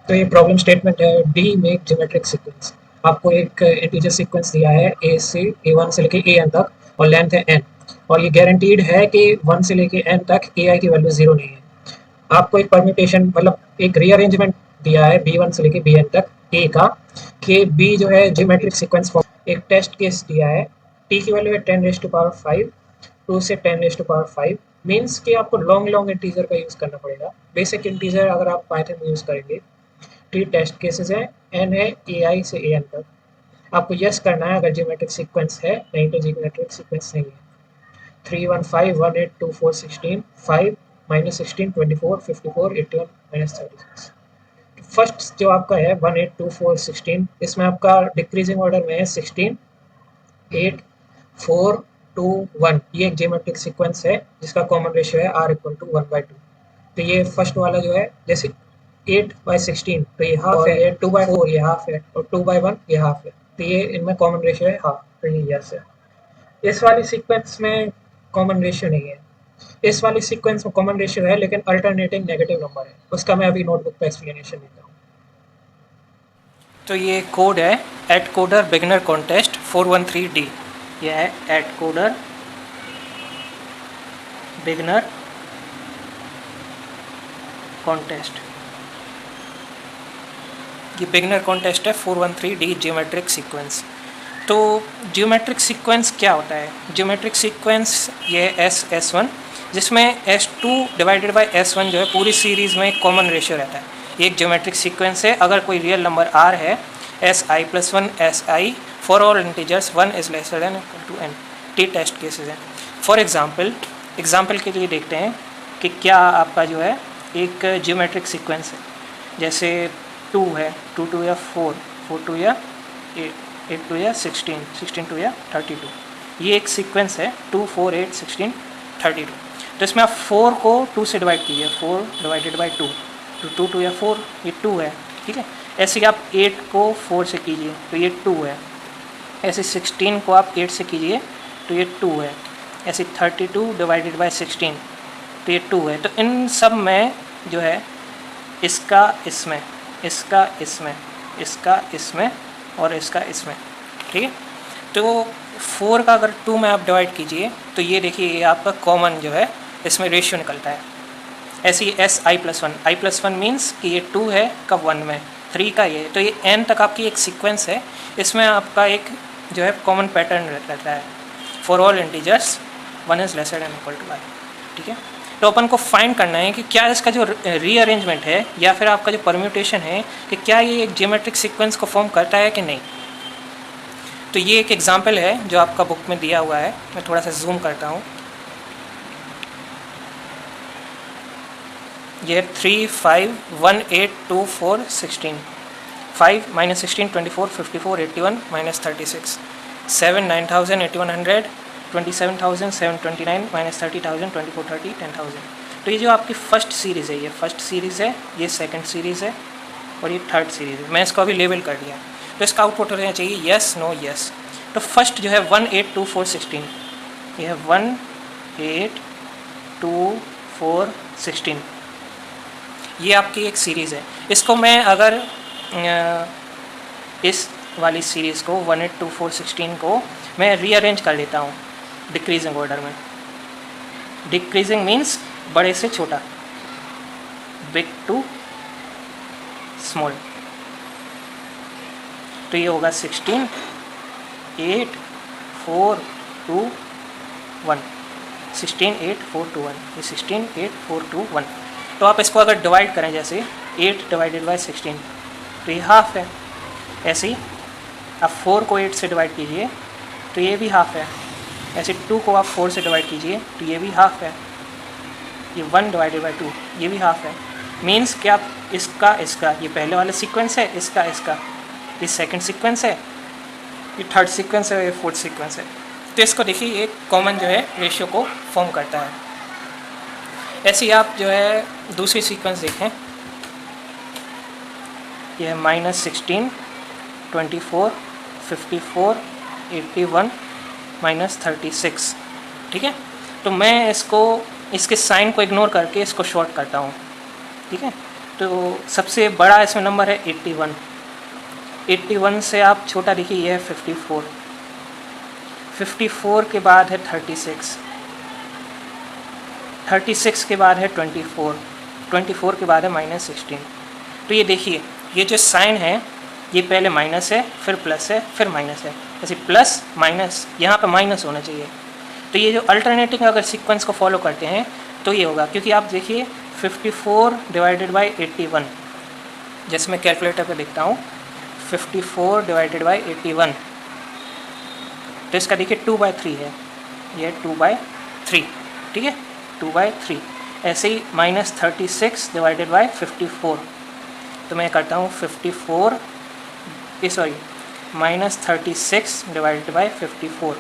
तो ये problem statement है डी मेक ज्योमेट्रिक सीक्वेंस। आपको एक इंटीजर सीक्वेंस दिया है ए से A1 से लेके AN तक और लेंथ है n, और ये गारंटीड है कि 1 से लेके n तक AI की वैल्यू 0 नहीं है। आपको एक परम्यूटेशन मतलब एक रीअरेंजमेंट दिया है B1 से लेके Bn तक A का, कि B जो है ज्योमेट्रिक सीक्वेंस फॉर्म। एक टेस्ट केस दिया है, t की वैल्यू है 10⁵, 2 से 10⁵, मीन्स कि आपको लॉन्ग लॉन्ग इंटीजर का यूज़ करना पड़ेगा। बेसिक इंटीजर अगर आप पाइथन में यूज़ करेंगे, टी टेस्ट केसेस है, एन है AI से AN तक। आपको यस करना है अगर ज्योमेट्रिक सीक्वेंस है, नहीं तो ज्योमेट्रिक सीक्वेंस नहीं है। 315 18 24 16 5 -16 24 54 81 -36। फर्स्ट जो आपका है 18 24 16, इसमें आपका डिक्रीजिंग ऑर्डर में है 16 8 4 2 1। ये एक ज्योमेट्रिक सीक्वेंस है जिसका कॉमन रेशियो है r = 1/2। तो ये फर्स्ट वाला जो है, जैसे 8/16 तो ये हाफ है, 2/4 ये हाफ है, और 2/1 ये हाफ है। तो ये इनमें कॉमन रेशियो है हाफ, तो ये यस है। इस वाली सीक्वेंस में कॉमन रेशियो नहीं है। इस वाली सीक्वेंस में कॉमन रेशियो है लेकिन अल्टरनेटिंग नेगेटिव नंबर है। उसका मैं अभी नोटबुक पे एक्सप्लेनेशन देता हूँ। तो ये कोड है eight coder beginner contest 413D। ये है एट कोडर बिगिनर कॉन्टेस्ट। ये बिगिनर कॉन्टेस्ट है 413D ज्योमेट्रिक सीक्वेंस। तो ज्योमेट्रिक सीक्वेंस क्या होता है? ज्योमेट्रिक सीक्वेंस ये S1 जिसमें S2 डिवाइडेड बाय S1 जो है पूरी सीरीज़ में एक कॉमन रेशियो रहता है। ये एक ज्योमेट्रिक सीक्वेंस है अगर कोई रियल नंबर R है, Si+1 Si for all integers 1 is lesser than equal to n। T test cases हैं। फॉर एग्जाम्पल के लिए देखते हैं कि क्या आपका जो है एक ज्योमेट्रिक सीक्वेंस है, जैसे 2 है, 2 2 या 4, 4 2 या 8, 8 2 या 16, 16 2 या 32। ये एक सीक्वेंस है 2 4 8 16 32। तो इसमें आप 4 को 2 से डिवाइड कीजिए, 4 डिवाइडेड बाई 2, तो 2 2 या 4 ये 2 है, ठीक है। ऐसे ही आप 8 को 4 से कीजिए तो ये 2 है। ऐसे 16 को आप 8 से कीजिए तो ये 2 है। ऐसे 32 डिवाइडेड बाई 16 तो ये 2 है। तो इन सब में जो है इसका इसमें, इसका इसमें, इसका इसमें और इसका इसमें, ठीक है। तो 4 का अगर 2 में आप डिवाइड कीजिए तो ये देखिए ये आपका कॉमन जो है इसमें रेशियो निकलता है। ऐसे ही Si+1, I+1 मीन्स कि ये 2 है कब 1 में, 3 का ये, तो ये n तक आपकी एक सीक्वेंस है। इसमें आपका एक जो है कॉमन पैटर्न रहता है for all integers 1 is lesser than equal to i, ठीक है। तो अपन को फाइंड करना है कि क्या इसका जो रीअरेंजमेंट है या फिर आपका जो परम्यूटेशन है कि क्या ये एक ज्योमेट्रिक सीक्वेंस को फॉर्म करता है कि नहीं। तो ये एक एग्जांपल है जो आपका बुक में दिया हुआ है। मैं थोड़ा सा जूम करता हूँ। ये 3 5 1 8 2 4 16, 5 -16 24 54 81 -36, 7 9000 8100 27,000 729 -30,000 24 30 10,000। तो ये जो आपकी फर्स्ट सीरीज़ है, ये फर्स्ट सीरीज़ है, ये सेकंड सीरीज़ है और ये थर्ड सीरीज़ है। मैं इसको अभी लेबल कर दिया। तो इसका आउटपुट होना चाहिए यस नो यस। तो फर्स्ट जो है 1 8 2 4 16, ये है 1 8 2 4 16, ये आपकी एक सीरीज़ है। इसको मैं अगर इस वाली सीरीज़ को 1 8 2 4 16 को मैं रीअरेंज कर लेता हूँ डिक्रीजिंग ऑर्डर में। डिक्रीजिंग मीन्स बड़े से छोटा, बिग टू स्मॉल। तो ये होगा 16 8 4 2 1, 16 8 4 2 1, ये 16 8 4 2 1। तो आप इसको अगर डिवाइड करें जैसे 8 डिवाइडेड बाई 16 तो ये हाफ है। ऐसे ही आप 4 को 8 से डिवाइड कीजिए तो ये भी हाफ है। ऐसे 2 को आप 4 से डिवाइड कीजिए तो ये भी हाफ है। ये 1 डिवाइडेड बाई 2 ये भी हाफ है। मीन्स कि आप इसका ये पहले वाला सीक्वेंस है, इसका ये सेकंड सीक्वेंस है, ये थर्ड सीक्वेंस है, ये फोर्थ सीक्वेंस है। तो इसको देखिए एक कॉमन जो है रेशियो को फॉर्म करता है। ऐसे ही आप जो है दूसरी सीक्वेंस देखें, ये है -16 24 54 81 -36, ठीक है। तो मैं इसको इसके साइन को इग्नोर करके इसको शॉर्ट करता हूँ, ठीक है। तो सबसे बड़ा इसमें नंबर है 81। 81 से आप छोटा देखिए ये है 54। 54 के बाद है 36। 36 के बाद है 24। 24 के बाद है -16। तो ये देखिए ये जो साइन है ये पहले माइनस है, फिर प्लस है, फिर माइनस है, ऐसे प्लस माइनस, यहाँ पे माइनस होना चाहिए। तो ये जो अल्टरनेटिंग अगर सीक्वेंस को फॉलो करते हैं तो ये होगा, क्योंकि आप देखिए 54 डिवाइडेड बाई 81, जैसे मैं कैलकुलेटर पे लिखता हूँ 54 डिवाइडेड बाई 81, तो इसका देखिए 2/3 है, ये 2/3, ठीक है, 2/3। ऐसे ही -36 डिवाइडेड बाई 54, तो मैं करता हूँ -36 डिवाइडेड बाई 54,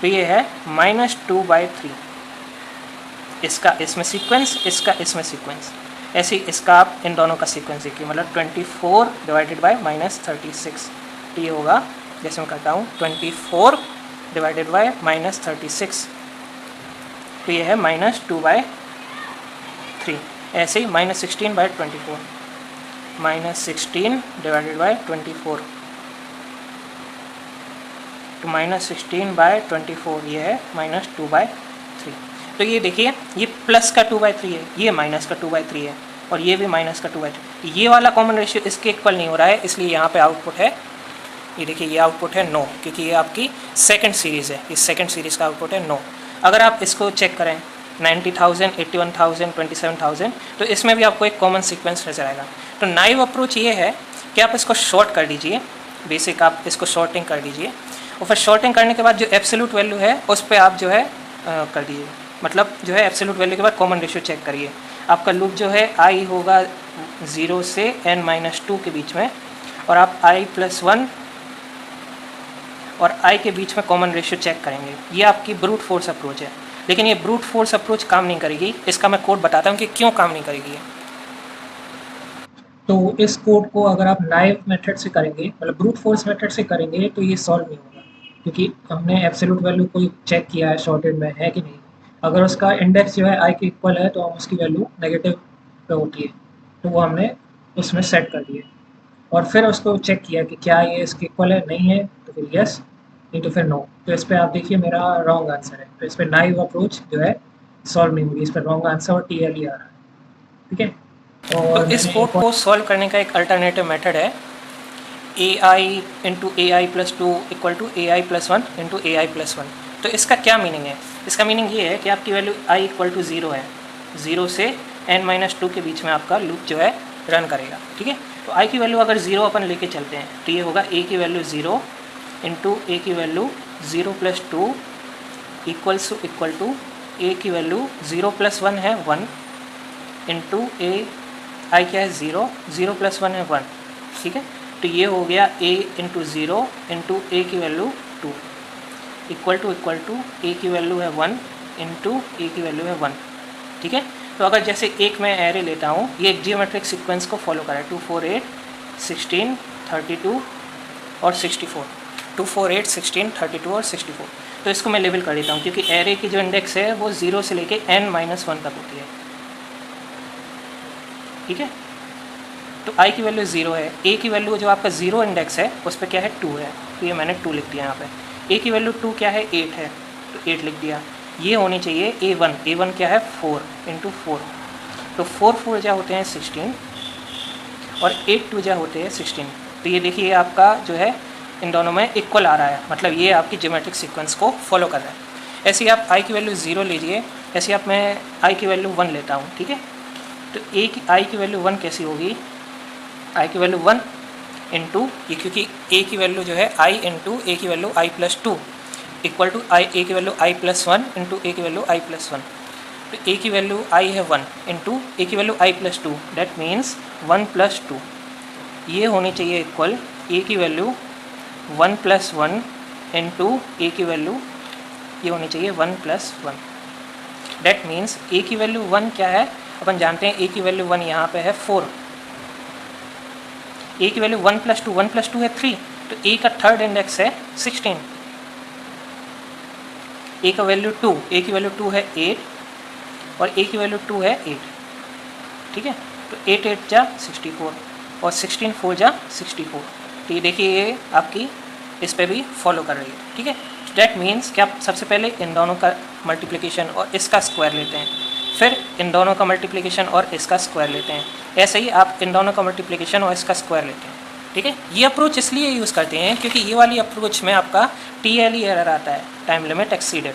तो ये है -2/3। इसका इसमें सीक्वेंस, इसका इसमें सीक्वेंस, ऐसे ही इसका आप इन दोनों का सीक्वेंस देखिए, मतलब 24 डिवाइडेड बाई -36, तो ये होगा, जैसे मैं करता हूँ 24 डिवाइडेड बाई -36, तो ये है -2/3। ऐसे ही -16/24, -16 डिवाइडेड बाई 24, तो -16/24 ये है -2/3। तो ये देखिए ये प्लस का 2/3 है, ये माइनस का 2/3 है, और ये भी माइनस का 2/3। ये वाला कॉमन रेशियो इसके इक्वल नहीं हो रहा है, इसलिए यहाँ पे आउटपुट है, ये देखिए ये आउटपुट है नो, क्योंकि ये आपकी सेकंड सीरीज़ है, इस सेकंड सीरीज़ का आउटपुट है नो। अगर आप इसको चेक करें 90,000, 81,000, 27,000, तो इसमें भी आपको एक कॉमन सीक्वेंस नजर आएगा। तो नाइव अप्रोच ये है कि आप इसको शॉर्ट कर दीजिए, बेसिक आप इसको शॉर्टिंग कर दीजिए, और फिर शॉर्टिंग करने के बाद जो एब्सोल्यूट वैल्यू है उस पर आप जो है कर दीजिए, मतलब जो है एब्सोल्यूट वैल्यू के बाद कॉमन रेशियो चेक करिए। आपका लूप जो है i होगा 0 से n-2 के बीच में, और आप i+1 और i के बीच में कॉमन रेशियो चेक करेंगे। ये आपकी ब्रूट फोर्स अप्रोच है, लेकिन ये ब्रूट फोर्स अप्रोच काम नहीं करेगी। इसका मैं कोड बताता हूँ कि क्यों काम नहीं करेगी। तो इस कोड को अगर आप नाइव मेथड से करेंगे, मतलब ब्रूट फोर्स मेथड से करेंगे, तो ये सॉल्व नहीं होगा, क्योंकि हमने एब्सोल्यूट वैल्यू को चेक किया है शॉर्टेड में है कि नहीं। अगर उसका इंडेक्स जो है i के इक्वल है तो हम उसकी वैल्यू नेगेटिव पे होती है, तो वो हमने उसमें सेट कर दिए, और फिर उसको चेक किया कि क्या ये इसके इक्वल है, नहीं है तो फिर यस, नहीं तो फिर नो। तो इस पर आप देखिए मेरा रॉन्ग आंसर है, तो इस पर नाइव अप्रोच जो है सॉल्व नहीं होगी, इस पर रॉन्ग आंसर और TL ही आ रहा है, ठीक है। तो और इस कोड को सॉल्व करने का एक अल्टरनेटिव मेथड है AI into AI+2 equal to AI+1 into AI+1। तो इसका क्या मीनिंग है? इसका मीनिंग ये है कि आपकी वैल्यू i इक्वल टू 0 है, 0 से n-2 के बीच में आपका लूप जो है रन करेगा, ठीक है। तो i की वैल्यू अगर 0 अपन लेके चलते हैं तो ये होगा a की वैल्यू 0 इंटू a की वैल्यू 0+2 इक्वल टू a की वैल्यू 0+1 है 1 इंटू i क्या है 0, 0+1 है 1, ठीक है। तो ये हो गया a इंटू 0 इंटू a की वैल्यू 2 इक्वल टू a की वैल्यू है 1 इंटू a की वैल्यू है 1, ठीक है। तो अगर जैसे एक मैं एरे लेता हूँ, ये एक जियोमेट्रिक सीक्वेंस को फॉलो करा है 2, 4, 8, 16, 32 और 64, 2, 4, 8, 16, 32 और 64। तो इसको मैं लेबल कर देता हूँ, क्योंकि एरे की जो इंडेक्स है वो 0 से लेके n-1 तक होती है, ठीक है। तो i की वैल्यू 0 है, a की वैल्यू जो आपका 0 इंडेक्स है उस पर क्या है 2 है, तो ये मैंने 2 लिख दिया यहाँ पे। a की वैल्यू 2 क्या है 8 है, तो 8 लिख दिया। ये होनी चाहिए a1 क्या है 4 इंटू 4, तो 4 4 जा होते हैं 16 और 8 2 जा होते हैं 16। तो ये देखिए आपका जो है इन दोनों में इक्वल आ रहा है, मतलब ये आपकी ज्योमेट्रिक सीक्वेंस को फॉलो कर रहा है। ऐसे ही आप i की वैल्यू 0 लीजिए, ऐसे आप मैं i की वैल्यू 1 लेता हूँ, ठीक है। तो i की वैल्यू 1 कैसी होगी, i की वैल्यू 1 इंटू ये, क्योंकि a की वैल्यू जो है i इंटू a की value i+2 equal to a की वैल्यू i+1 इंटू a की वैल्यू i+1। तो a की वैल्यू i है 1 इंटू a की वैल्यू i+2, डैट मीन्स 1+2। ये होनी चाहिए इक्वल a की वैल्यू 1+1 इंटू a की वैल्यू, ये होनी चाहिए 1+1, डैट मीन्स a की वैल्यू 1 क्या है, अपन जानते हैं a की वैल्यू 1 यहाँ पे है 4, a की वैल्यू 1+2 है 3, तो a का थर्ड इंडेक्स है 16, a का वैल्यू 2 है 8 और a की वैल्यू 2 है 8, ठीक है। तो 8 8 जा 64 और 16 4 जा 64। तो ये देखिए ये आपकी इस पे भी फॉलो कर रही है, ठीक है। डैट मीन्स कि आप सबसे पहले इन दोनों का मल्टीप्लिकेशन और इसका स्क्वायर लेते हैं, फिर इन दोनों का मल्टीप्लिकेशन और इसका स्क्वायर लेते हैं, ऐसे ही आप इन दोनों का मल्टीप्लिकेशन और इसका स्क्वायर लेते हैं, ठीक है। ये अप्रोच इसलिए यूज़ करते हैं क्योंकि ये वाली अप्रोच में आपका TLE एरर आता है, टाइम लिमिट एक्सीडेड,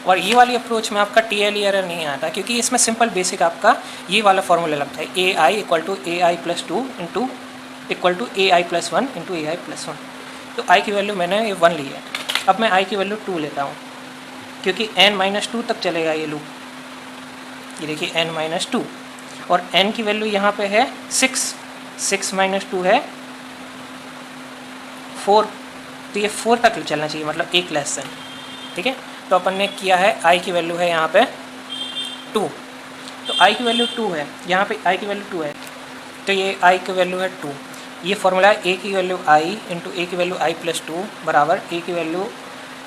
और ये वाली अप्रोच में आपका TLE एरर नहीं आता क्योंकि इसमें सिंपल बेसिक आपका ये वाला फॉर्मूला लगता है, AI equal to AI+2 into equal to AI+1 into AI+1। तो I की वैल्यू मैंने ये 1 ली है, अब मैं I की वैल्यू 2 लेता हूँ क्योंकि n-2 तक चलेगा ये लूप। ये देखिए n-2 और n की वैल्यू यहाँ पे है 6, 6 - 2 है 4, तो ये 4 तक चलना चाहिए, मतलब 1 लेस देन, ठीक है। तो अपन ने किया है I की वैल्यू है यहाँ पे 2, तो I की वैल्यू 2 है, यहाँ पे I की वैल्यू 2 है, तो ये I की वैल्यू है 2। ये फॉर्मूला है A की वैल्यू I इंटू A की वैल्यू I+2 बराबर A की value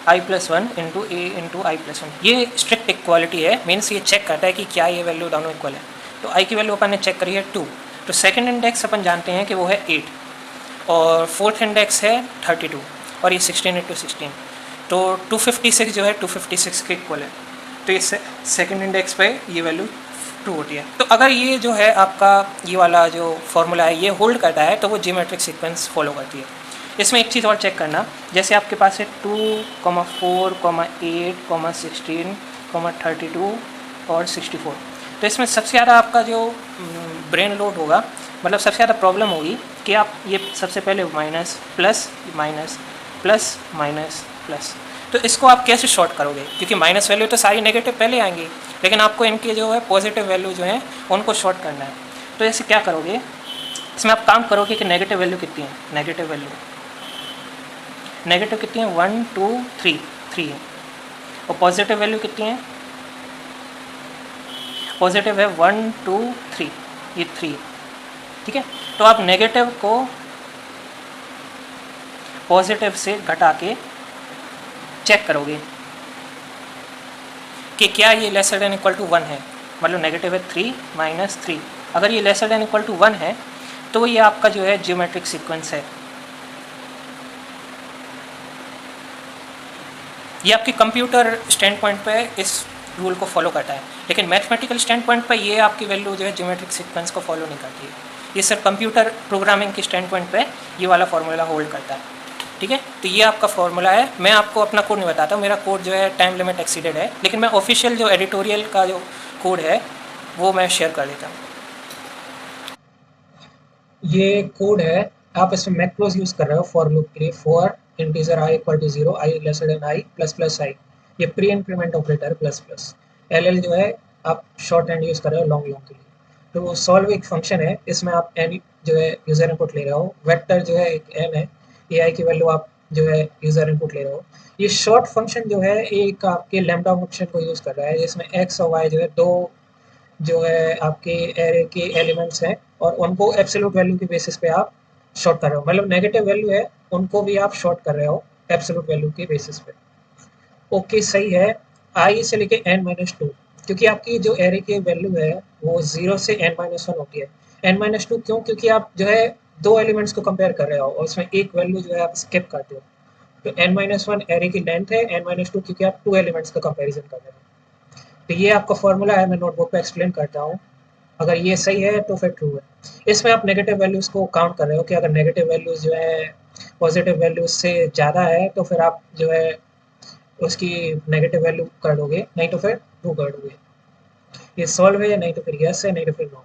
I+1 into A into I+1। ये स्ट्रिक्ट इक्वालिटी है, मीन्स ये चेक करता है कि क्या ये वैल्यू दोनों इक्वल है। तो I की वैल्यू अपन ने चेक करी है 2, तो सेकंड इंडेक्स अपन जानते हैं कि वो है 8 और फोर्थ इंडेक्स है 32 और ये 16 इंटू 16, तो 256 जो है 256 के इक्वल है, तो ये सेकंड इंडेक्स पे ये वैल्यू 2 होती है। तो अगर ये जो है आपका ये वाला जो फॉर्मूला है ये होल्ड करता है तो वो जियोमेट्रिक सीक्वेंस फॉलो करती है। इसमें एक चीज़ और चेक करना, जैसे आपके पास है 2, 4, 8, 16, 32 और 64, तो इसमें सबसे ज़्यादा आपका जो ब्रेन लोड होगा, मतलब सबसे ज़्यादा प्रॉब्लम होगी कि आप ये सबसे पहले minus plus minus plus minus plus, तो इसको आप कैसे शॉर्ट करोगे, क्योंकि माइनस वैल्यू तो सारी नेगेटिव पहले आएंगी, लेकिन आपको इनके जो है पॉजिटिव वैल्यू जो है उनको शॉर्ट करना है। तो ऐसे क्या करोगे, इसमें आप काम करोगे कि नेगेटिव वैल्यू कितनी है, नेगेटिव कितनी है 1 2 3 है, और पॉजिटिव वैल्यू कितनी है, पॉजिटिव है 1 2 3, ये 3, ठीक है। तो आप नेगेटिव को पॉजिटिव से घटा के चेक करोगे कि क्या ये लेसर देन इक्वल टू 1 है, मतलब नेगेटिव है 3 - 3, अगर ये लेसर देन इक्वल टू 1 है तो ये आपका जो है जियोमेट्रिक सीक्वेंस है। ये आपकी कंप्यूटर स्टैंड पॉइंट पे इस रूल को फॉलो करता है, लेकिन मैथमेटिकल स्टैंड पॉइंट पे ये आपकी वैल्यू जो है जियोमेट्रिक सीक्वेंस को फॉलो नहीं करती है। ये सिर्फ कंप्यूटर प्रोग्रामिंग के स्टैंड पॉइंट पे ये वाला फार्मूला होल्ड करता है, ठीक है। तो ये आपका फार्मूला है, मैं आपको अपना कोड नहीं बताता, मेरा कोड जो है टाइम लिमिट एक्सीडेड है, लेकिन मैं ऑफिशियल जो एडिटोरियल का जो कोड है वो मैं शेयर कर देता हूँ। ये कोड है, आप इसमें मैक्रोज यूज़ कर रहे हो फॉर लूप के लिए, for integer I equal to 0, I lesser than I, plus I, ये pre increment operator plus LL जो है आप शॉर्ट हैंड यूज़ कर रहे हो लॉन्ग के लिए। तो सॉल्व एक फंक्शन है, इसमें आप n जो है यूज़र इनपुट ले रहे हो, वेक्टर जो है एक n है, AI की वैल्यू आप जो है यूज़र इनपुट ले रहे हो। ये शॉर्ट फंक्शन जो है एक आपके लैम्डा फंक्शन को यूज़ कर रहा है, जिसमें x और y जो है दो जो है आपके एरे के एलिमेंट्स हैं और उनको एब्सोल्यूट वैल्यू के बेसिस पे आप शॉर्ट कर रहे हो, मतलब नेगेटिव वैल्यू है उनको भी आप शॉर्ट कर रहे हो एब्सोल्यूट वैल्यू के बेसिस पे। ओके सही है, I से लेके n-2, क्योंकि आपकी जो एरे की वैल्यू है वो 0 से n-1 होती है। n-2 क्यों, क्योंकि आप जो है दो एलिमेंट्स को कंपेयर कर रहे हो और उसमें एक वैल्यू जो है आप स्किप करते हो, तो n-1 एरे की लेंथ है, n-2 क्योंकि आप टू एलिमेंट्स का कंपेरिजन कर रहे हो। तो ये आपका फॉर्मूला है, मैं नोटबुक पे एक्सप्लेन करता हूँ, अगर ये सही है तो फिर ट्रू है। इसमें आप नेगेटिव वैल्यूज़ को काउंट कर रहे हो कि अगर नेगेटिव वैल्यूज़ जो है पॉजिटिव वैल्यूज़ से ज़्यादा है तो फिर आप जो है उसकी नेगेटिव वैल्यू कर दोगे, नहीं तो फिर ट्रू कर दोगे। ये सॉल्व है, नहीं तो फिर यस है, नहीं तो फिर नो।